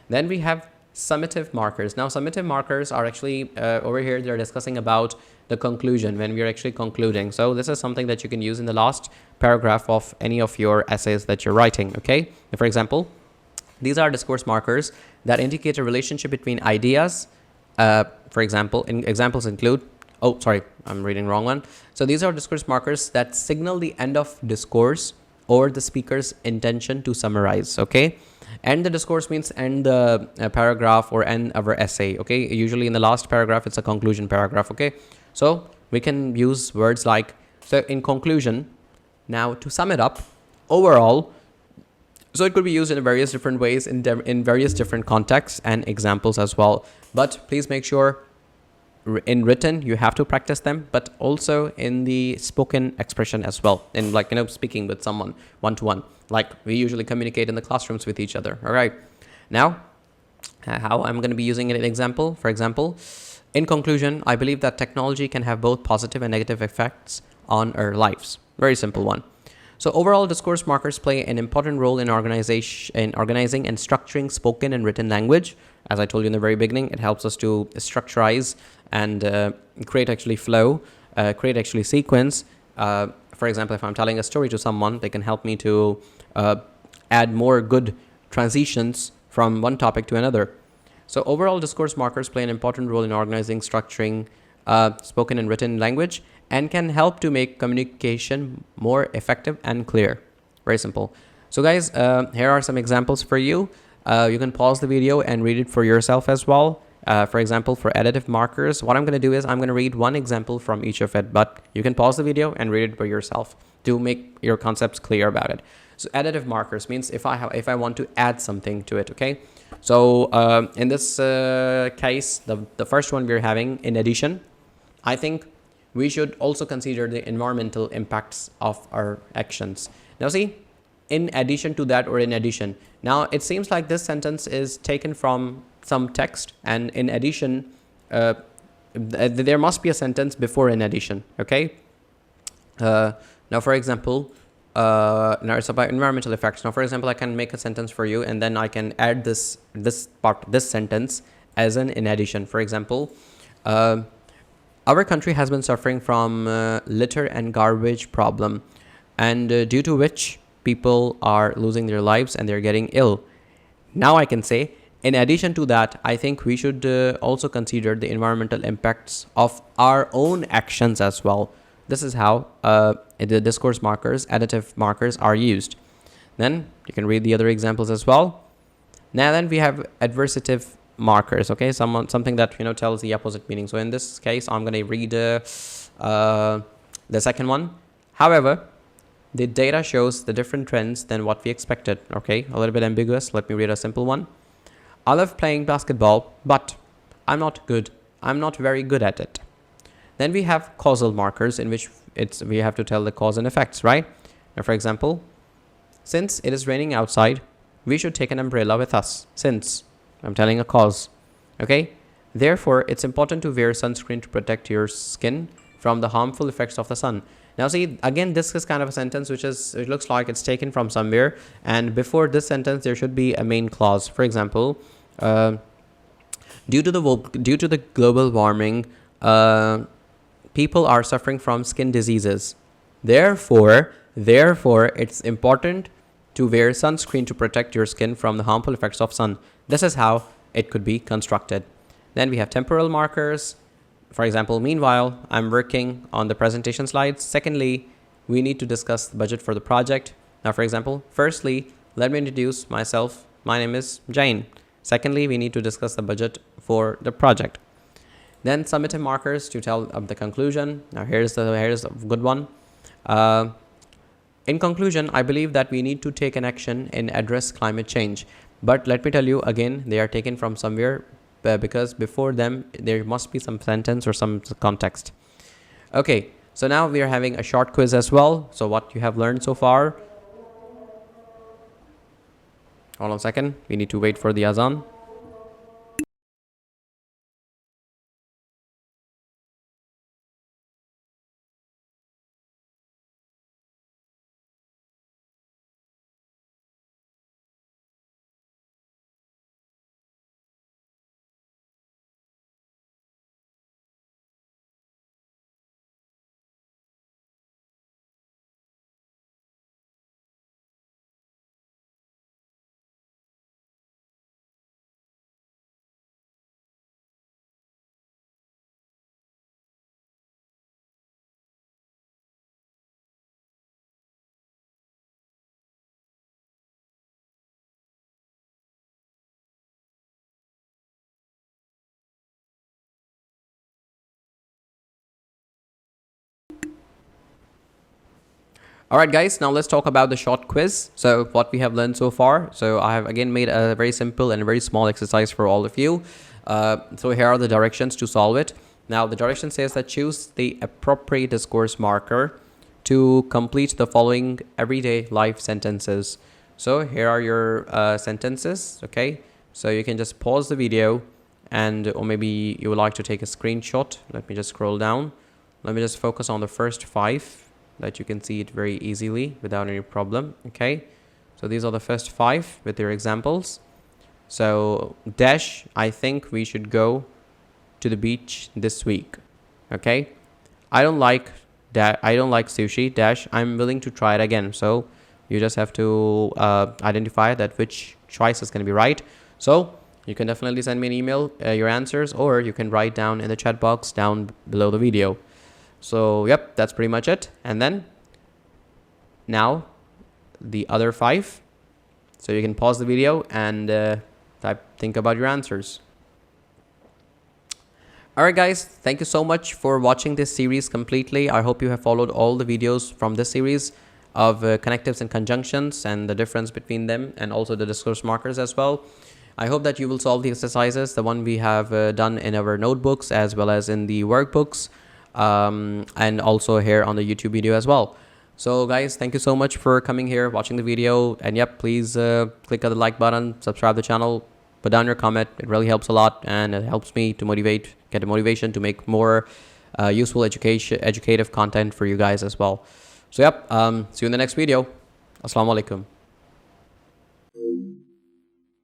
Then we have summative markers. Now, summative markers are actually over here, they're discussing about the conclusion when we're actually concluding. So this is something that you can use in the last paragraph of any of your essays that you're writing. Okay. For example, these are discourse markers that indicate a relationship between ideas. For example, examples include, oh, sorry, I'm reading wrong one. So these are discourse markers that signal the end of discourse or the speaker's intention to summarize. Okay. End the discourse means end the paragraph or end our essay. Okay. Usually in the last paragraph, it's a conclusion paragraph. Okay. So we can use words like, so in conclusion, now to sum it up, overall. So it could be used in various different ways in various different contexts and examples as well. But please make sure in written you have to practice them, but also in the spoken expression as well, in like, speaking with someone one-to-one, like we usually communicate in the classrooms with each other. All right. Now, how I'm going to be using an example. For example, in conclusion, I believe that technology can have both positive and negative effects on our lives. Very simple one. So overall, discourse markers play an important role in organizing and structuring spoken and written language. As I told you in the very beginning, it helps us to structurize and create actually flow, create actually sequence. For example, if I'm telling a story to someone, they can help me to add more good transitions from one topic to another. So overall, discourse markers play an important role in organizing, structuring spoken and written language, and can help to make communication more effective and clear. Very simple. So guys, here are some examples for you. You can pause the video and read it for yourself as well. For example, for additive markers, what I'm going to do is I'm going to read one example from each of it, but you can pause the video and read it for yourself to make your concepts clear about it. So additive markers means if I want to add something to it. Okay. So in this case, the first one we're having, in addition, I think we should also consider the environmental impacts of our actions. Now see, in addition to that, or in addition. Now it seems like this sentence is taken from some text, and in addition, there must be a sentence before in addition. Okay. Now, for example, now it's about environmental effects. Now, for example, I can make a sentence for you, and then I can add this sentence as an in addition. For example, our country has been suffering from litter and garbage problem, and due to which people are losing their lives and they're getting ill. Now I can say, in addition to that, I think we should also consider the environmental impacts of our own actions as well. This is how the discourse markers, additive markers, are used. Then you can read the other examples as well. Now then we have adversative markers. Okay, something that tells the opposite meaning. So in this case, I'm going to read the second one. However, the data shows the different trends than what we expected. Okay, a little bit ambiguous. Let me read a simple one. I love playing basketball, but I'm not good. I'm not very good at it. Then we have causal markers, in which we have to tell the cause and effects, right? Now, for example, since it is raining outside, we should take an umbrella with us. Since I'm telling a cause. Okay. Therefore, it's important to wear sunscreen to protect your skin from the harmful effects of the sun. Now, see, again, this is kind of a sentence it looks like it's taken from somewhere. And before this sentence, there should be a main clause. For example, due to the global warming, people are suffering from skin diseases. Therefore, it's important to wear sunscreen to protect your skin from the harmful effects of sun. This is how it could be constructed. Then we have temporal markers. For example, meanwhile, I'm working on the presentation slides. Secondly, we need to discuss the budget for the project. Now, for example, firstly, let me introduce myself. My name is Jane. Secondly, we need to discuss the budget for the project. Then summative markers to tell of the conclusion. Now, here's a good one. In conclusion, I believe that we need to take an action and address climate change. But let me tell you again, they are taken from somewhere, because before them, there must be some sentence or some context. Okay, so now we are having a short quiz as well. So what you have learned so far. Hold on a second. We need to wait for the azan. All right, guys, now let's talk about the short quiz. So what we have learned so far. So I have again made a very simple and a very small exercise for all of you. So here are the directions to solve it. Now the direction says that choose the appropriate discourse marker to complete the following everyday life sentences. So here are your sentences, okay? So you can just pause the video and or maybe you would like to take a screenshot. Let me just scroll down. Let me just focus on the first 5 that you can see it very easily without any problem, okay? So these are the first 5 with their examples. So dash, I think we should go to the beach this week, okay? I don't like sushi, dash, I'm willing to try it again. So you just have to identify that which choice is going to be right. So you can definitely send me an email, your answers, or you can write down in the chat box down below the video. So yep, that's pretty much it. And then now the other 5. So you can pause the video and think about your answers. Alright guys, thank you so much for watching this series completely. I hope you have followed all the videos from this series of connectives and conjunctions and the difference between them, and also the discourse markers as well. I hope that you will solve the exercises, the one we have done in our notebooks as well as in the workbooks, and also here on the YouTube video as well. So guys, thank you so much for coming here, watching the video, and yep, please click on the like button, subscribe to the channel, put down your comment. It really helps a lot, and it helps me to get a motivation to make more useful educative content for you guys as well. So yep, see you in the next video. Assalamu alaikum.